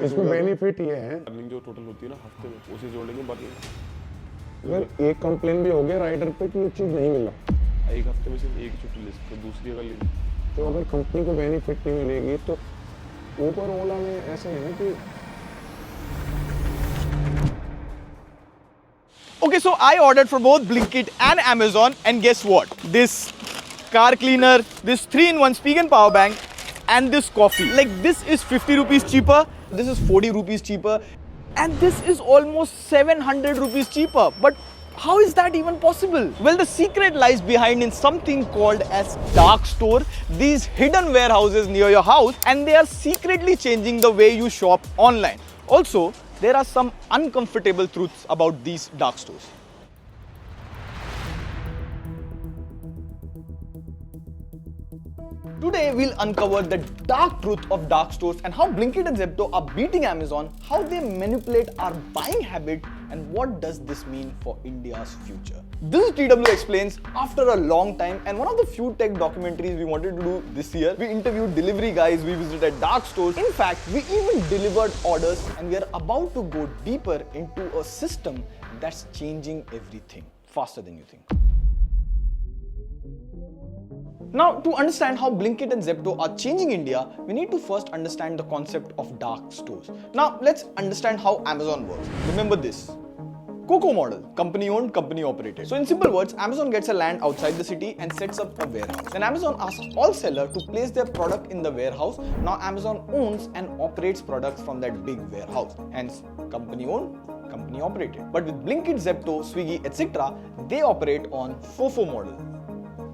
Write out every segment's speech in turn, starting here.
इसमें बेनिफिट ये है, अर्निंग जो टोटल होती है ना हफ्ते में, उसे जोड़ेंगे बाकी अगर एक कंप्लेन भी हो गया राइडर पे कि ये चीज़ नहीं मिला, एक हफ्ते में सिर्फ एक छुट्टी ले सकते, दूसरी अगर ले तो अगर कंपनी को बेनिफिट नहीं मिलेगी तो ऊपर ओला में ऐसे है ना कि Okay, so I ordered for both Blinkit and Amazon, and guess what? This car cleaner, this 3-in-1 speak and power bank, and this coffee. Like, this is 50 rupees cheaper, this is 40 rupees cheaper, and this is almost 700 rupees cheaper. But how is that even possible? Well, the secret lies behind in something called as dark store, these hidden warehouses near your house, and they are secretly changing the way you shop online. Also, there are some uncomfortable truths about these dark stores. Today we'll uncover the dark truth of dark stores and how Blinkit and Zepto are beating Amazon, how they manipulate our buying habit, and what does this mean for India's future. This is TW Explains after a long time, and one of the few tech documentaries we wanted to do this year. We interviewed delivery guys, we visited dark stores. In fact, we even delivered orders, and we are about to go deeper into a system that's changing everything faster than you think. Now, to understand how Blinkit and Zepto are changing India, we need to first understand the concept of dark stores. Now, let's understand how Amazon works. Remember this. Coco model, company owned, company operated. So in simple words, Amazon gets a land outside the city and sets up a warehouse. Then Amazon asks all sellers to place their product in the warehouse. Now Amazon owns and operates products from that big warehouse. Hence, company owned, company operated. But with Blinkit, Zepto, Swiggy, etc., they operate on FOFO model.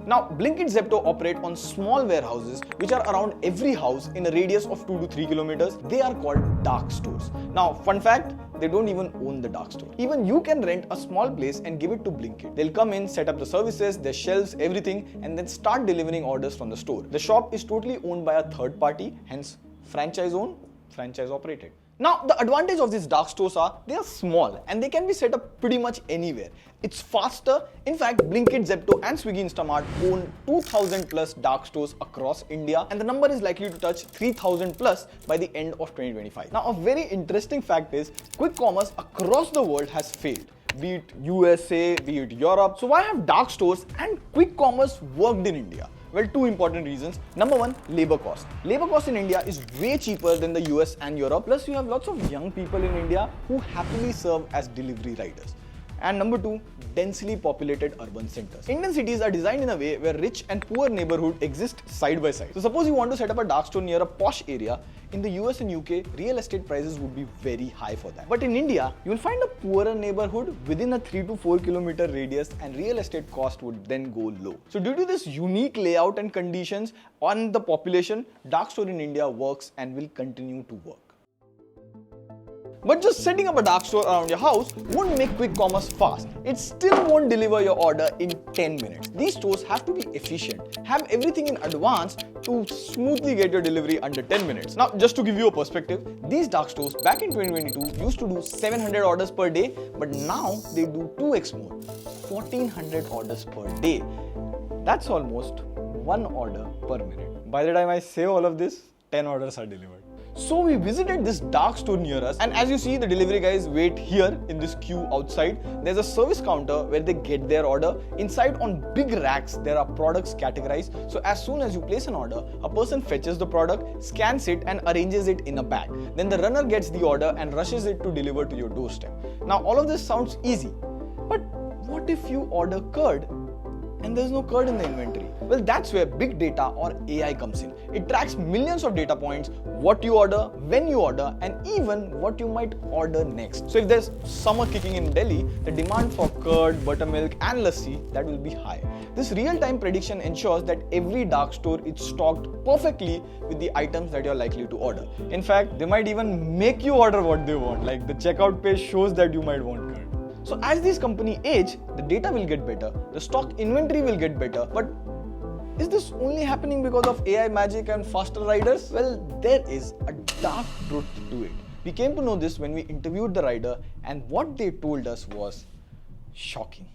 Now, Blinkit Zepto operate on small warehouses which are around every house in a radius of 2 to 3 kilometers. They are called dark stores. Now, fun fact, they don't even own the dark store. Even you can rent a small place and give it to Blinkit. They'll come in, set up the services, their shelves, everything, and then start delivering orders from the store. The shop is totally owned by a third party, hence franchise owned, franchise operated. Now, the advantage of these dark stores are they are small and they can be set up pretty much anywhere. It's faster. In fact, Blinkit, Zepto and Swiggy Instamart own 2000 plus dark stores across India, and the number is likely to touch 3000 plus by the end of 2025. Now, a very interesting fact is quick commerce across the world has failed. Be it USA, be it Europe. So why have dark stores and quick commerce worked in India? Well, two important reasons. Number one, labor cost. Labor cost in India is way cheaper than the US and Europe. Plus, you have lots of young people in India who happily serve as delivery riders. And number two, densely populated urban centers. Indian cities are designed in a way where rich and poor neighborhood exist side by side. So suppose you want to set up a dark store near a posh area, in the US and UK, real estate prices would be very high for that. But in India, you will find a poorer neighborhood within a 3 to 4 kilometer radius, and real estate cost would then go low. So due to this unique layout and conditions on the population, dark store in India works and will continue to work. But just setting up a dark store around your house won't make quick commerce fast. It still won't deliver your order in 10 minutes. These stores have to be efficient, have everything in advance to smoothly get your delivery under 10 minutes. Now, just to give you a perspective, these dark stores back in 2022 used to do 700 orders per day, but now they do 2x more, 1400 orders per day. That's almost 1 order per minute. By the time I say all of this, 10 orders are delivered. So we visited this dark store near us, and as you see, the delivery guys wait here in this queue outside. There's a service counter where they get their order. Inside on big racks, there are products categorized. So as soon as you place an order, a person fetches the product, scans it and arranges it in a bag. Then the runner gets the order and rushes it to deliver to your doorstep. Now all of this sounds easy, but what if you order curd and there's no curd in the inventory? Well, that's where big data or AI comes in. It tracks millions of data points, what you order, when you order, and even what you might order next. So if there's summer kicking in Delhi, the demand for curd, buttermilk and lassi, that will be high. This real-time prediction ensures that every dark store is stocked perfectly with the items that you're likely to order. In fact, they might even make you order what they want, like the checkout page shows that you might want curd. So as these companies age, the data will get better, the stock inventory will get better, but is this only happening because of AI magic and faster riders? Well, there is a dark truth to it. We came to know this when we interviewed the rider, and what they told us was shocking.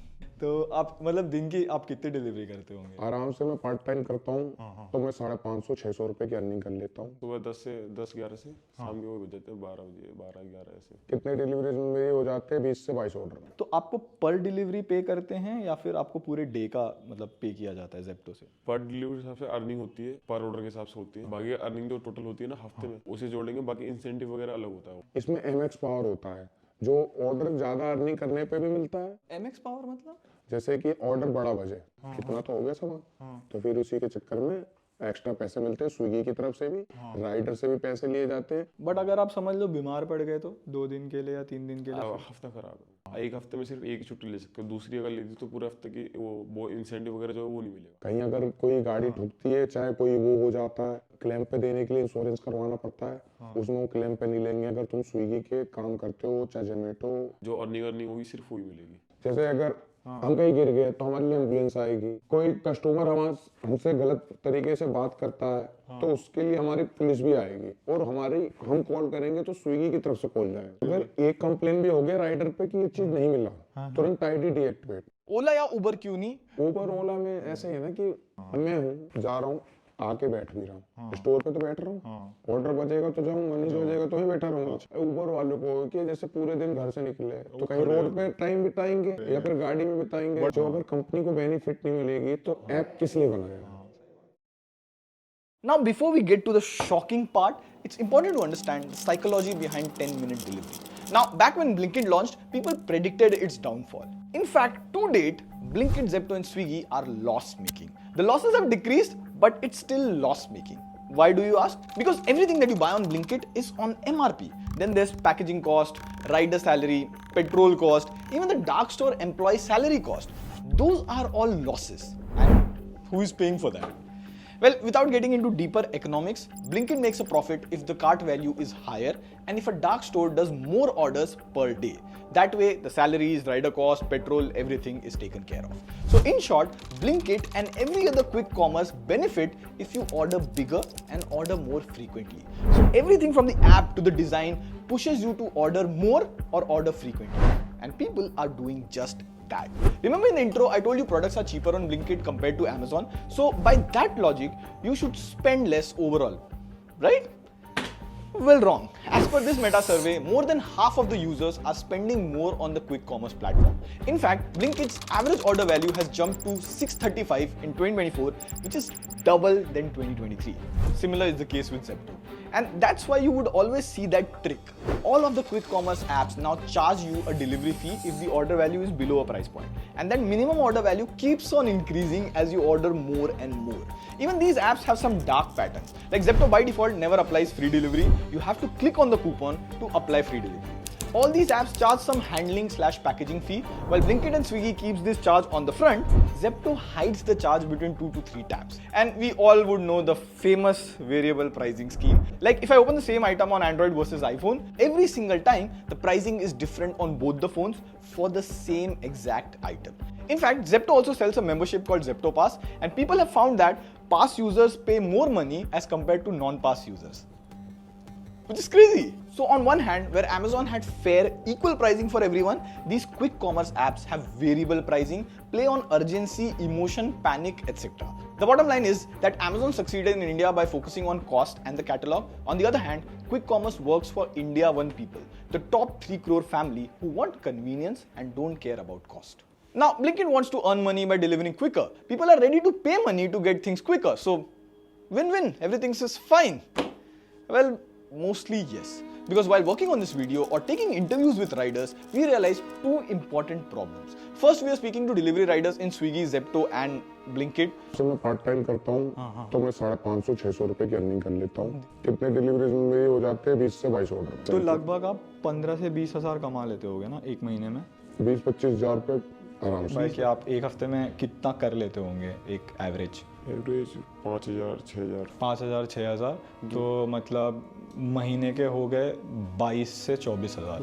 तो आप मतलब दिन की आप कितनी delivery करते होंगे? आराम से मैं पार्ट टाइम करता हूँ तो मैं 550-600 रुपए की अर्निंग कर लेता हूँ। सुबह 10 से 11 से शाम के 1 बजे तक 12 बजे 12-11 ऐसे। कितने डिलीवरीज मेरे हो जाते हैं? 20 से 22 ऑर्डर। तो आपको पर डिलीवरी पे करते हैं या फिर आपको पूरे डे का मतलब पे किया जाता है जेप्टो से? पर डिलीवरी हिसाब से अर्निंग होती है, पर ऑर्डर के हिसाब से होती है। बाकी अर्निंग जो टोटल होती है ना हफ्ते में, उसे जोड़ेंगे, बाकी इंसेंटिव वगैरह अलग होता है। इसमें MX पावर होता है जो ऑर्डर ज्यादा अर्निंग करने पे भी मिलता है। MX पावर मतलब? जैसे कि ऑर्डर बड़ा बजे कितना तो हो गया सामान, तो फिर उसी के चक्कर में एक्स्ट्रा पैसे मिलते हैं। स्विगी की तरफ से भी, राइडर से भी पैसे लिए जाते हैं। बट अगर आप समझ लो बीमार पड़ गए तो 2 दिन के लिए या 3 दिन के लिए? हफ्ता खराब है, एक हफ्ते में सिर्फ एक ही छुट्टी ले सकते हो, दूसरी अगर लेती तो पूरे हफ्ते की वो इंसेंटिव वगैरह जो है वो नहीं मिलेगा। कहीं अगर कोई गाड़ी ठुकती है, चाहे कोई वो हो जाता है, क्लेम पे देने के लिए इंश्योरेंस करवाना पड़ता है, उसमें वो क्लेम पे नहीं लेंगे। अगर तुम स्विगी के काम करते हो चाहे जोमेटो, जो अर्निंग होगी सिर्फ वही मिलेगी। जैसे अगर हम कहीं गिर गए तो हमारे लिए एम्बुलेंस आएगी। कोई कस्टमर हमसे गलत तरीके से बात करता है तो उसके लिए हमारी पुलिस भी आएगी, और हम कॉल करेंगे तो स्विगी की तरफ से कॉल जाएगा। अगर एक कंप्लेन भी हो गया राइडर पे कि ये चीज नहीं मिला, तुरंत ID डीएक्टिवेट। ओला या उबर क्यों नहीं? उबर ओला में ऐसे है ना कि मैं हूँ, जा रहा हूँ, आके बैठ भी रहा हूँ, स्टोर पे तो बैठ रहा हूँ, ऑर्डर बचेगा तो जाऊंगा, नहीं बचेगा तो ही बैठा रहूंगा। उबर वालों को कि जैसे पूरे दिन घर से निकले तो कहीं रोड पे टाइम बिताएंगे या फिर गाड़ी में बिताएंगे। जो अगर कंपनी को बेनिफिट नहीं मिलेगी तो ऐप किस लिए बनाएगा? Now, before we get to the shocking part, it's important to understand the psychology behind 10-minute delivery. Now, back when Blinkit launched, people predicted its downfall. In fact, to date, Blinkit, Zepto and Swiggy are loss-making. The losses have decreased, but it's still loss-making. Why do you ask? Because everything that you buy on Blinkit is on MRP. Then there's packaging cost, rider salary, petrol cost, even the dark store employee salary cost. Those are all losses. And who is paying for that? Well, without getting into deeper economics, Blinkit makes a profit if the cart value is higher and if a dark store does more orders per day. That way, the salaries, rider cost, petrol, everything is taken care of. So in short, Blinkit and every other quick commerce benefit if you order bigger and order more frequently. So everything from the app to the design pushes you to order more or order frequently. And people are doing just that. Remember in the intro, I told you products are cheaper on Blinkit compared to Amazon. So by that logic, you should spend less overall, right? Well, wrong. As per this meta survey, more than half of the users are spending more on the quick commerce platform. In fact, Blinkit's average order value has jumped to 635 in 2024, which is double than 2023. Similar is the case with Zepto. And that's why you would always see that trick. All of the quick commerce apps now charge you a delivery fee if the order value is below a price point. And that minimum order value keeps on increasing as you order more and more. Even these apps have some dark patterns. Like Zepto by default never applies free delivery. You have to click on the coupon to apply free delivery. All these apps charge some handling/packaging fee, while Blinkit and Swiggy keeps this charge on the front. Zepto hides the charge between 2 to 3 taps. And we all would know the famous variable pricing scheme. Like if I open the same item on Android versus iPhone, every single time the pricing is different on both the phones for the same exact item. In fact, Zepto also sells a membership called Zepto Pass, and people have found that Pass users pay more money as compared to non-Pass users. Which is crazy. So on one hand, where Amazon had fair, equal pricing for everyone, these quick commerce apps have variable pricing, play on urgency, emotion, panic, etc. The bottom line is that Amazon succeeded in India by focusing on cost and the catalog. On the other hand, quick commerce works for India 1 people, the top 3 crore family who want convenience and don't care about cost. Now, Blinkit wants to earn money by delivering quicker. People are ready to pay money to get things quicker. So, win-win, everything is fine. Well, mostly yes. Because while working on this video or taking interviews with riders, we realized 2 important problems. First, we are speaking to delivery riders in Swiggy, Zepto and Blinkit. जब मैं part time करता हूँ तो मैं 550-600 रुपए की earning कर लेता हूँ। कितने डिलीवरीज मेरे हो जाते हैं? 20 से 22 ऑर्डर। तो लगभग आप 15 से 20 हजार कमा लेते होगे ना एक महीने में? 20-25 हजार रुपए आराम से। भाई कि आप एक हफ्ते में कितना कर लेते होंगे एक एवरेज? 5,000-6,000। 5,000-6,000 तो मतलब महीने के हो गए 22 से 24 हजार.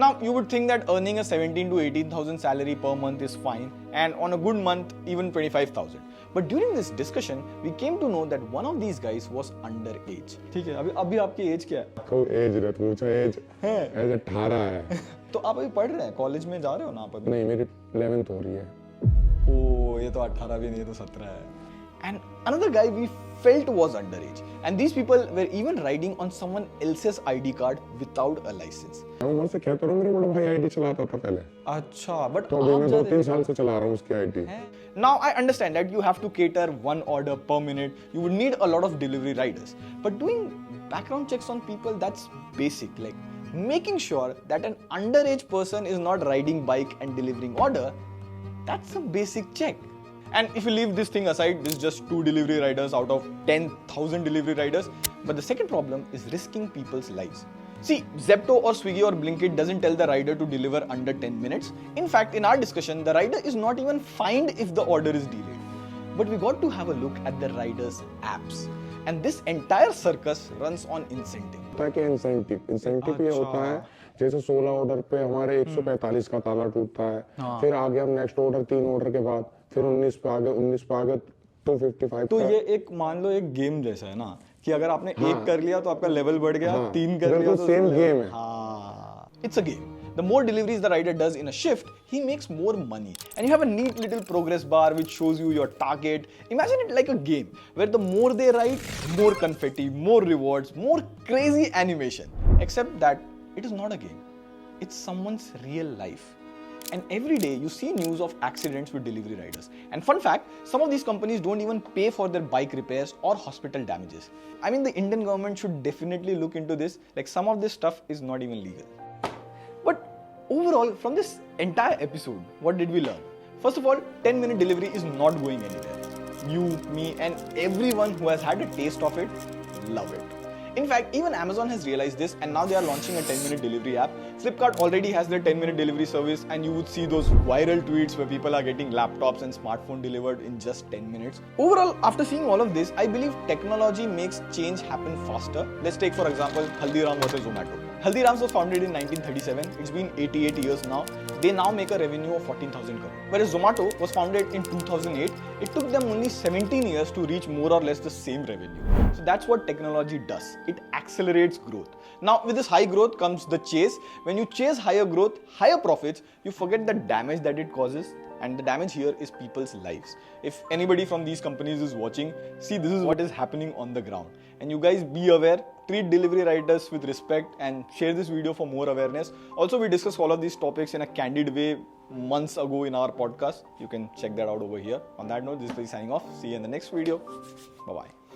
Now you would think that earning a 17 to 18,000 salary per month is fine, and on a good month even 25,000. But during this discussion, we came to know that one of these guys was underage. ठीक है, अभी आपकी as क्या है? कोई as नहीं, पूछा as है? एज 18 है. तो आप अभी पढ़ रहे हैं, कॉलेज में जा रहे हो ना आप अभी? नहीं, मेरी 11th हो रही है. ओ ये तो 18 भी नहीं, ये तो 17 है. And another guy we felt was underage. And these people were even riding on someone else's ID card without a license. मैं उम्र से कहता रहा हूँ, मेरा बड़ा भाई आईडी चलाता था पहले, अच्छा, but तो अभी मैं 2-3 साल से चला रहा हूँ उसकी ID. Now I understand that you have to cater one order per minute. You would need a lot of delivery riders. But doing background checks on people, that's basic. Like making sure that an underage person is not riding bike and delivering order, that's a basic check. And if you leave this thing aside, this is just 2 delivery riders out of 10,000 delivery riders. But the second problem is risking people's lives. See, Zepto or Swiggy or Blinkit doesn't tell the rider to deliver under 10 minutes. In fact, in our discussion, the rider is not even fined if the order is delayed. But we got to have a look at the rider's apps. And this entire circus runs on incentive. होता है कि incentive ये होता है, जैसे 16 order पे हमारे 145 का ताला टूटता है, फिर आगे हम नेक्स्ट ऑर्डर 3 ऑर्डर के बाद फिर 19 पे आ गए 255. तो ये एक मान लो एक गेम जैसा है ना, कि अगर आपने एक कर लिया तो आपका लेवल बढ़ गया, 3 कर लिया तो सेम गेम है. हाँ, it's a game. The more deliveries the rider does in a shift, he makes more money. And you have a neat little progress bar which shows you your target. Imagine it like a game where the more they ride, more confetti, more rewards, more crazy animation. Except that it is not a game. It's someone's real life. And every day you see news of accidents with delivery riders. And fun fact, some of these companies don't even pay for their bike repairs or hospital damages. I mean, the Indian government should definitely look into this. Like, some of this stuff is not even legal. But overall, from this entire episode, what did we learn? First of all, 10-minute delivery is not going anywhere. You, me, and everyone who has had a taste of it love it. In fact, even Amazon has realized this, and now they are launching a 10-minute delivery app. Flipkart already has their 10-minute delivery service, and you would see those viral tweets where people are getting laptops and smartphone delivered in just 10 minutes. Overall, after seeing all of this, I believe technology makes change happen faster. Let's take, for example, Haldiram versus Zomato. Haldiram's was founded in 1937. It's been 88 years now. They now make a revenue of 14,000 crore. Whereas Zomato was founded in 2008. It took them only 17 years to reach more or less the same revenue. So that's what technology does. It accelerates growth. Now, with this high growth comes the chase. When you chase higher growth, higher profits, you forget the damage that it causes. And the damage here is people's lives. If anybody from these companies is watching, see, this is what is happening on the ground. And you guys be aware, treat delivery riders with respect, and share this video for more awareness. Also, we discussed all of these topics in a candid way months ago in our podcast. You can check that out over here. On that note, this is signing off. See you in the next video. Bye-bye.